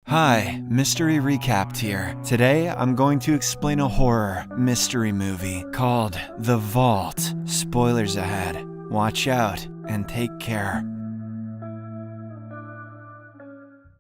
Hi, Mystery Recapped here. Today, I'm going to explain a horror mystery movie called The Vault. Spoilers ahead. Watch out and take care.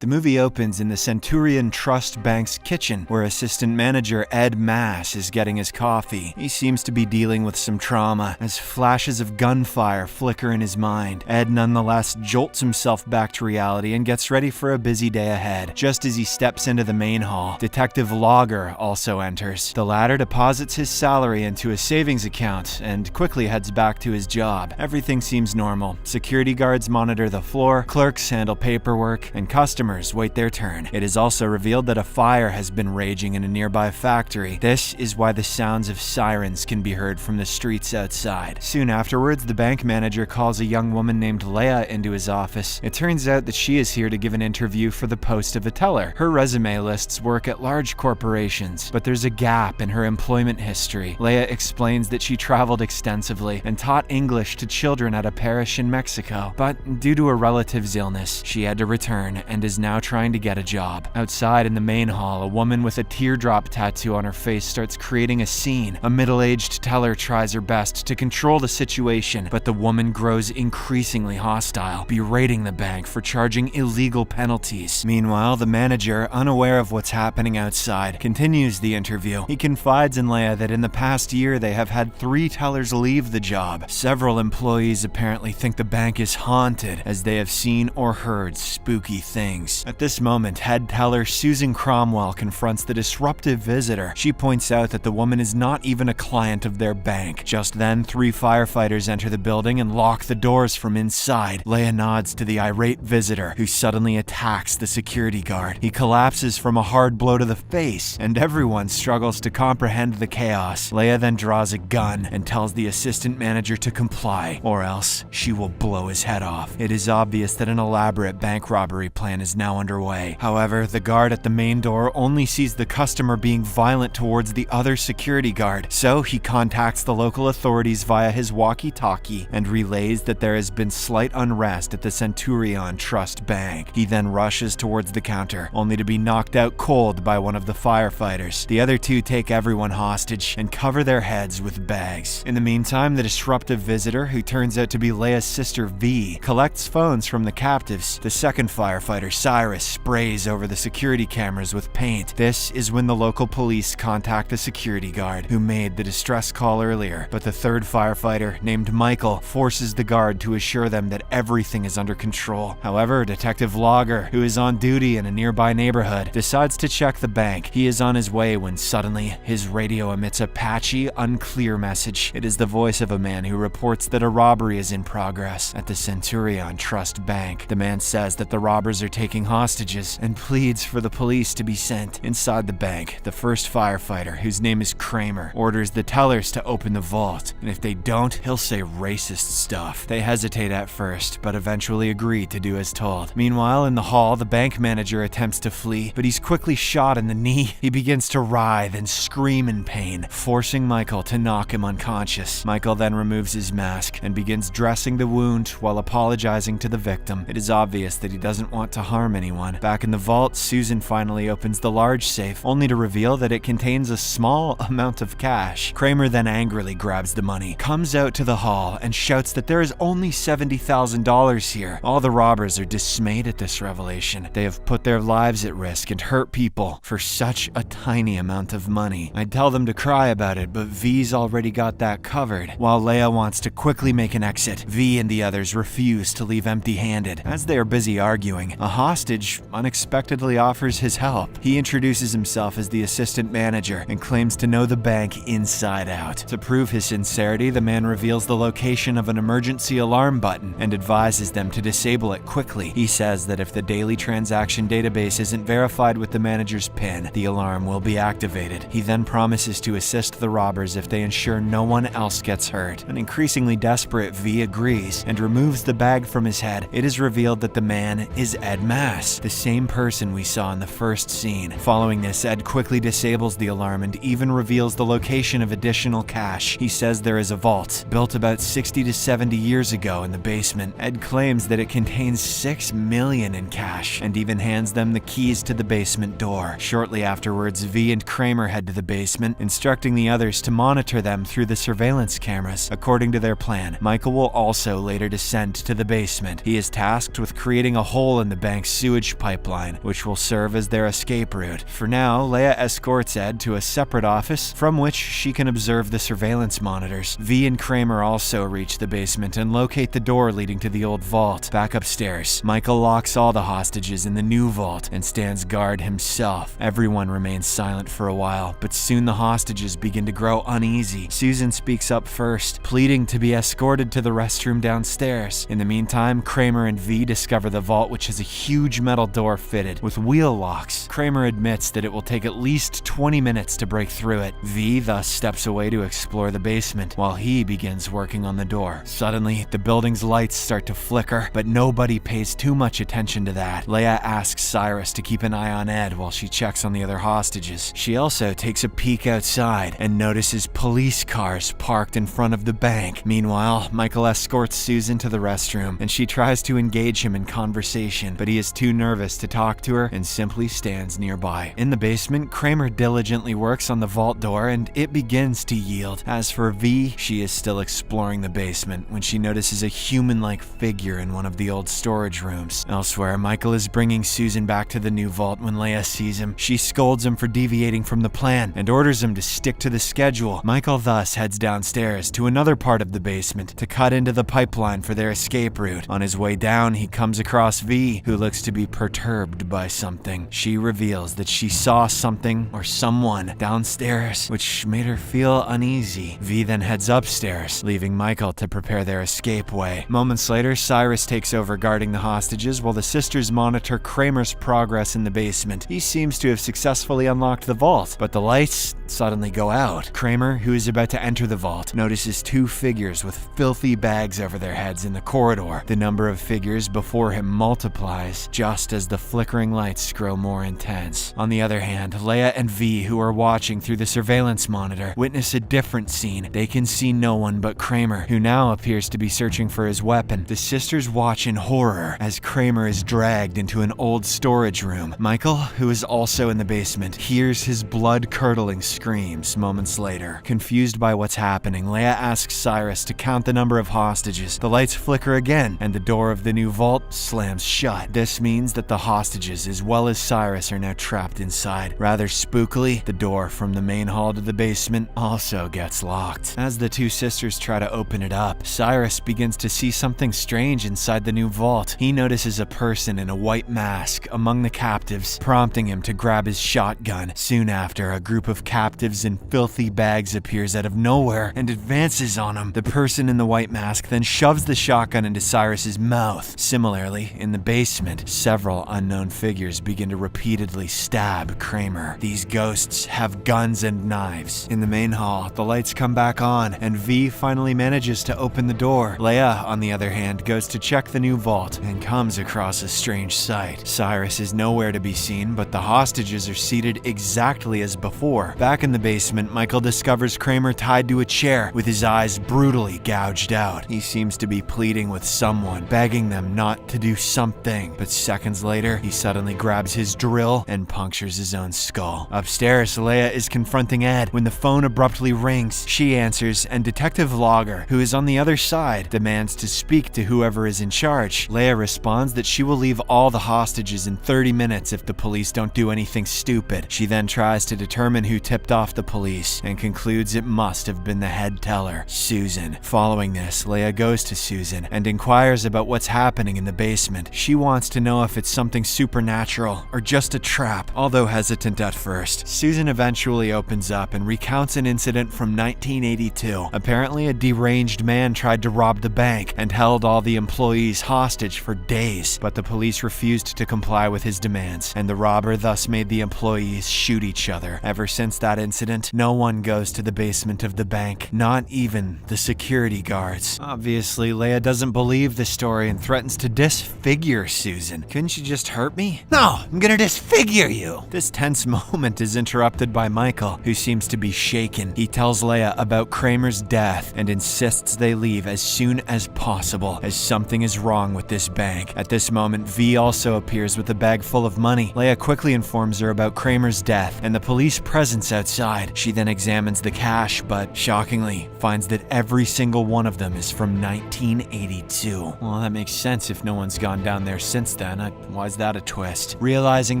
The movie opens in the Centurion Trust Bank's kitchen, where assistant manager Ed Mass is getting his coffee. He seems to be dealing with some trauma, as flashes of gunfire flicker in his mind. Ed nonetheless jolts himself back to reality and gets ready for a busy day ahead. Just as he steps into the main hall, Detective Logger also enters. The latter deposits his salary into a savings account and quickly heads back to his job. Everything seems normal. Security guards monitor the floor, clerks handle paperwork, and customers wait their turn. It is also revealed that a fire has been raging in a nearby factory. This is why the sounds of sirens can be heard from the streets outside. Soon afterwards, the bank manager calls a young woman named Leia into his office. It turns out that she is here to give an interview for the post of a teller. Her resume lists work at large corporations, but there's a gap in her employment history. Leia explains that she traveled extensively and taught English to children at a parish in Mexico, but due to a relative's illness, she had to return and is now trying to get a job. Outside in the main hall, a woman with a teardrop tattoo on her face starts creating a scene. A middle-aged teller tries her best to control the situation, but the woman grows increasingly hostile, berating the bank for charging illegal penalties. Meanwhile, the manager, unaware of what's happening outside, continues the interview. He confides in Leia that in the past year they have had 3 tellers leave the job. Several employees apparently think the bank is haunted, as they have seen or heard spooky things. At this moment, head teller Susan Cromwell confronts the disruptive visitor. She points out that the woman is not even a client of their bank. Just then, 3 firefighters enter the building and lock the doors from inside. Leia nods to the irate visitor, who suddenly attacks the security guard. He collapses from a hard blow to the face, and everyone struggles to comprehend the chaos. Leia then draws a gun and tells the assistant manager to comply, or else she will blow his head off. It is obvious that an elaborate bank robbery plan is now underway. However, the guard at the main door only sees the customer being violent towards the other security guard, so he contacts the local authorities via his walkie-talkie and relays that there has been slight unrest at the Centurion Trust Bank. He then rushes towards the counter, only to be knocked out cold by one of the firefighters. The other 2 take everyone hostage and cover their heads with bags. In the meantime, the disruptive visitor, who turns out to be Leia's sister V, collects phones from the captives. The second firefighter, Cyrus, sprays over the security cameras with paint. This is when the local police contact the security guard, who made the distress call earlier, but the third firefighter, named Michael, forces the guard to assure them that everything is under control. However, Detective Logger, who is on duty in a nearby neighborhood, decides to check the bank. He is on his way when suddenly his radio emits a patchy, unclear message. It is the voice of a man who reports that a robbery is in progress at the Centurion Trust Bank. The man says that the robbers are taking hostages and pleads for the police to be sent. Inside the bank, the first firefighter, whose name is Kramer, orders the tellers to open the vault, and if they don't, he'll say racist stuff. They hesitate at first, but eventually agree to do as told. Meanwhile, in the hall, the bank manager attempts to flee, but he's quickly shot in the knee. He begins to writhe and scream in pain, forcing Michael to knock him unconscious. Michael then removes his mask and begins dressing the wound while apologizing to the victim. It is obvious that he doesn't want to harm anyone. Back in the vault, Susan finally opens the large safe, only to reveal that it contains a small amount of cash. Kramer then angrily grabs the money, comes out to the hall, and shouts that there is only $70,000 here. All the robbers are dismayed at this revelation. They have put their lives at risk and hurt people for such a tiny amount of money. I'd tell them to cry about it, but V's already got that covered. While Leia wants to quickly make an exit, V and the others refuse to leave empty-handed. As they are busy arguing, a hostage unexpectedly offers his help. He introduces himself as the assistant manager and claims to know the bank inside out. To prove his sincerity, the man reveals the location of an emergency alarm button and advises them to disable it quickly. He says that if the daily transaction database isn't verified with the manager's PIN, the alarm will be activated. He then promises to assist the robbers if they ensure no one else gets hurt. An increasingly desperate V agrees and removes the bag from his head. It is revealed that the man is Ed Mass. Mass, the same person we saw in the first scene. Following this, Ed quickly disables the alarm and even reveals the location of additional cash. He says there is a vault, built about 60 to 70 years ago in the basement. Ed claims that it contains $6 million in cash, and even hands them the keys to the basement door. Shortly afterwards, V and Kramer head to the basement, instructing the others to monitor them through the surveillance cameras. According to their plan, Michael will also later descend to the basement. He is tasked with creating a hole in the bank's sewage pipeline, which will serve as their escape route. For now, Leia escorts Ed to a separate office from which she can observe the surveillance monitors. V and Kramer also reach the basement and locate the door leading to the old vault. Back upstairs, Michael locks all the hostages in the new vault and stands guard himself. Everyone remains silent for a while, but soon the hostages begin to grow uneasy. Susan speaks up first, pleading to be escorted to the restroom downstairs. In the meantime, Kramer and V discover the vault, which has a huge metal door fitted with wheel locks. Kramer admits that it will take at least 20 minutes to break through it. V thus steps away to explore the basement, while he begins working on the door. Suddenly, the building's lights start to flicker, but nobody pays too much attention to that. Leia asks Cyrus to keep an eye on Ed while she checks on the other hostages. She also takes a peek outside and notices police cars parked in front of the bank. Meanwhile, Michael escorts Susan to the restroom, and she tries to engage him in conversation, but he is too nervous to talk to her and simply stands nearby. In the basement, Kramer diligently works on the vault door and it begins to yield. As for V, she is still exploring the basement when she notices a human-like figure in one of the old storage rooms. Elsewhere, Michael is bringing Susan back to the new vault when Leia sees him. She scolds him for deviating from the plan and orders him to stick to the schedule. Michael thus heads downstairs to another part of the basement to cut into the pipeline for their escape route. On his way down, he comes across V, who looks to be perturbed by something. She reveals that she saw something or someone downstairs, which made her feel uneasy. V then heads upstairs, leaving Michael to prepare their escape way. Moments later, Cyrus takes over guarding the hostages while the sisters monitor Kramer's progress in the basement. He seems to have successfully unlocked the vault, but the lights suddenly go out. Kramer, who is about to enter the vault, notices two figures with filthy bags over their heads in the corridor. The number of figures before him multiplies just as the flickering lights grow more intense. On the other hand, Leia and V, who are watching through the surveillance monitor, witness a different scene. They can see no one but Kramer, who now appears to be searching for his weapon. The sisters watch in horror as Kramer is dragged into an old storage room. Michael, who is also in the basement, hears his blood-curdling screams moments later. Confused by what's happening, Leia asks Cyrus to count the number of hostages. The lights flicker again, and the door of the new vault slams shut. This means that the hostages, as well as Cyrus, are now trapped inside. Rather spookily, the door from the main hall to the basement also gets locked. As the two sisters try to open it up, Cyrus begins to see something strange inside the new vault. He notices a person in a white mask among the captives, prompting him to grab his shotgun. Soon after, a group of captives in filthy bags appears out of nowhere and advances on him. The person in the white mask then shoves the shotgun into Cyrus's mouth. Similarly, in the basement, several unknown figures begin to repeatedly stab Kramer. These ghosts have guns and knives. In the main hall, the lights come back on, and V finally manages to open the door. Leia, on the other hand, goes to check the new vault and comes across a strange sight. Cyrus is nowhere to be seen, but the hostages are seated exactly as before. Back in the basement, Michael discovers Kramer tied to a chair with his eyes brutally gouged out. He seems to be pleading with someone, begging them not to do something, but seconds later, he suddenly grabs his drill and punctures his own skull. Upstairs, Leia is confronting Ed when the phone abruptly rings. She answers, and Detective Logger, who is on the other side, demands to speak to whoever is in charge. Leia responds that she will leave all the hostages in 30 minutes if the police don't do anything stupid. She then tries to determine who tipped off the police and concludes it must have been the head teller, Susan. Following this, Leia goes to Susan and inquires about what's happening in the basement. She wants to know if it's something supernatural or just a a trap. Although hesitant at first, Susan eventually opens up and recounts an incident from 1982. Apparently, a deranged man tried to rob the bank and held all the employees hostage for days, but the police refused to comply with his demands, and the robber thus made the employees shoot each other. Ever since that incident, no one goes to the basement of the bank, not even the security guards. Obviously, Leia doesn't believe the story and threatens to disfigure Susan. Couldn't you just hurt me? No, I'm gonna disfigure you! This tense moment is interrupted by Michael, who seems to be shaken. He tells Leia about Kramer's death and insists they leave as soon as possible, as something is wrong with this bank. At this moment, V also appears with a bag full of money. Leia quickly informs her about Kramer's death and the police presence outside. She then examines the cash, but shockingly finds that every single one of them is from 1982. Well, that makes sense if no one's gone down there since then. Why's that a twist? Realizing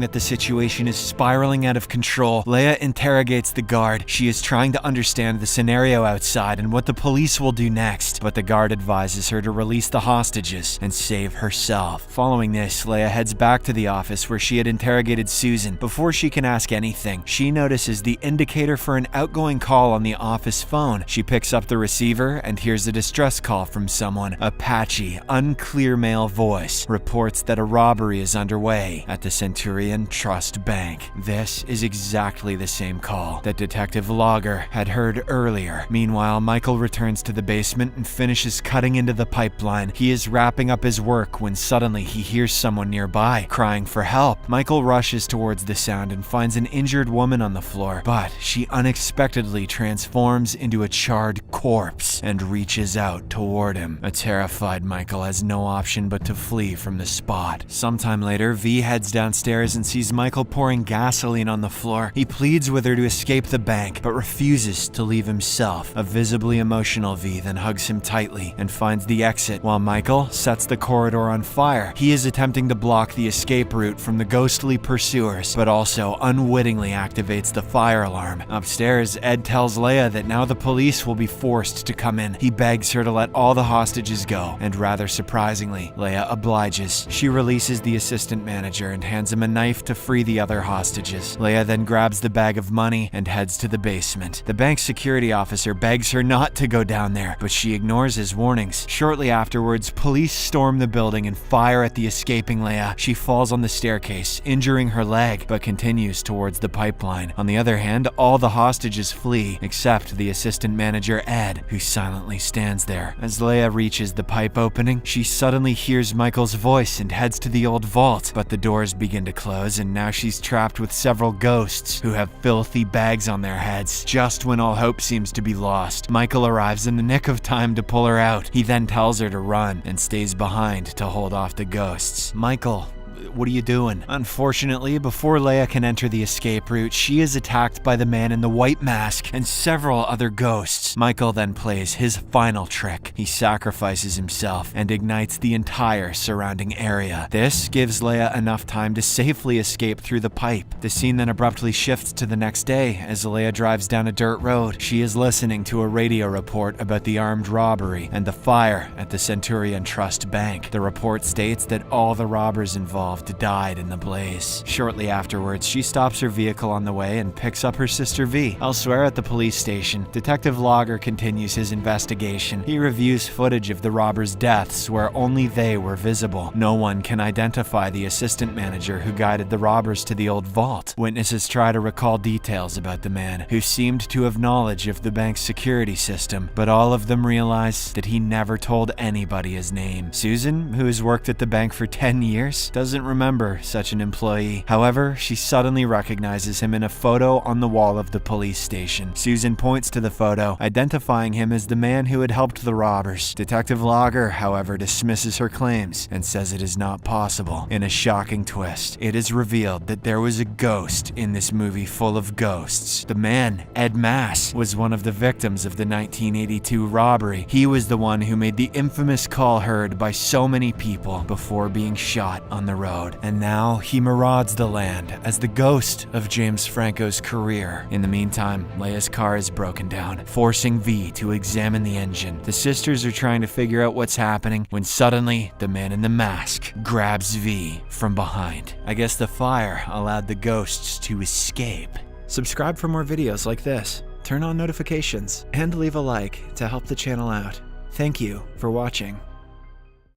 that the situation is spiraling out of control, Leia interrogates the guard. She is trying to understand the scenario outside and what the police will do next, but the guard advises her to release the hostages and save herself. Following this, Leia heads back to the office where she had interrogated Susan. Before she can ask anything, she notices the indicator for an outgoing call on the office phone. She picks up the receiver and hears a distress call from someone. A patchy, unclear male voice reports that a robbery is underway at the Centurion Trust Bank. This is exactly the same call that Detective Logger had heard earlier. Meanwhile, Michael returns to the basement and finishes cutting into the pipeline. He is wrapping up his work when suddenly he hears someone nearby crying for help. Michael rushes towards the sound and finds an injured woman on the floor, but she unexpectedly transforms into a charred corpse and reaches out toward him. A terrified Michael has no option but to flee from the spot. Sometime later, V heads downstairs and sees Michael pouring gasoline on the floor. He pleads with her to escape the bank, but refuses to leave himself. A visibly emotional V then hugs him tightly and finds the exit, while Michael sets the corridor on fire. He is attempting to block the escape route from the ghostly pursuers, but also unwittingly activates the fire alarm. Upstairs, Ed tells Leia that now the police will be forced to come in. He begs her to let all the hostages go, and rather surprisingly, Leia obliges. She releases the assistant manager and hands him a knife to free the other hostages. Leia then grabs the bag of money and heads to the basement. The bank's security officer begs her not to go down there, but she ignores his warnings. Shortly afterwards, police storm the building and fire at the escaping Leia. She falls on the staircase, injuring her leg, but continues towards the pipeline. On the other hand, all the hostages flee, except the assistant manager Ed, who silently stands there. As Leia reaches the pipe opening, she suddenly hears Michael's voice and heads to the old vault, but the doors begin to close and now she's trapped with several ghosts who have filthy bags on their heads. Just when all hope seems to be lost, Michael arrives in the nick of time to pull her out. He then tells her to run and stays behind to hold off the ghosts. Michael, what are you doing? Unfortunately, before Leia can enter the escape route, she is attacked by the man in the white mask and several other ghosts. Michael then plays his final trick. He sacrifices himself and ignites the entire surrounding area. This gives Leia enough time to safely escape through the pipe. The scene then abruptly shifts to the next day as Leia drives down a dirt road. She is listening to a radio report about the armed robbery and the fire at the Centurion Trust Bank. The report states that all the robbers involved died in the blaze. Shortly afterwards, she stops her vehicle on the way and picks up her sister V. Elsewhere at the police station, Detective Logger continues his investigation. He reviews footage of the robbers' deaths where only they were visible. No one can identify the assistant manager who guided the robbers to the old vault. Witnesses try to recall details about the man, who seemed to have knowledge of the bank's security system, but all of them realize that he never told anybody his name. Susan, who has worked at the bank for 10 years, doesn't remember such an employee. However, she suddenly recognizes him in a photo on the wall of the police station. Susan points to the photo, identifying him as the man who had helped the robbers. Detective Logger, however, dismisses her claims and says it is not possible. In a shocking twist, it is revealed that there was a ghost in this movie full of ghosts. The man, Ed Mass, was one of the victims of the 1982 robbery. He was the one who made the infamous call heard by so many people before being shot on the road. road, and now he marauds the land as the ghost of James Franco's career. In the meantime, Leia's car is broken down, forcing V to examine the engine. The sisters are trying to figure out what's happening when suddenly the man in the mask grabs V from behind. I guess the fire allowed the ghosts to escape. Subscribe for more videos like this, turn on notifications, and leave a like to help the channel out. Thank you for watching.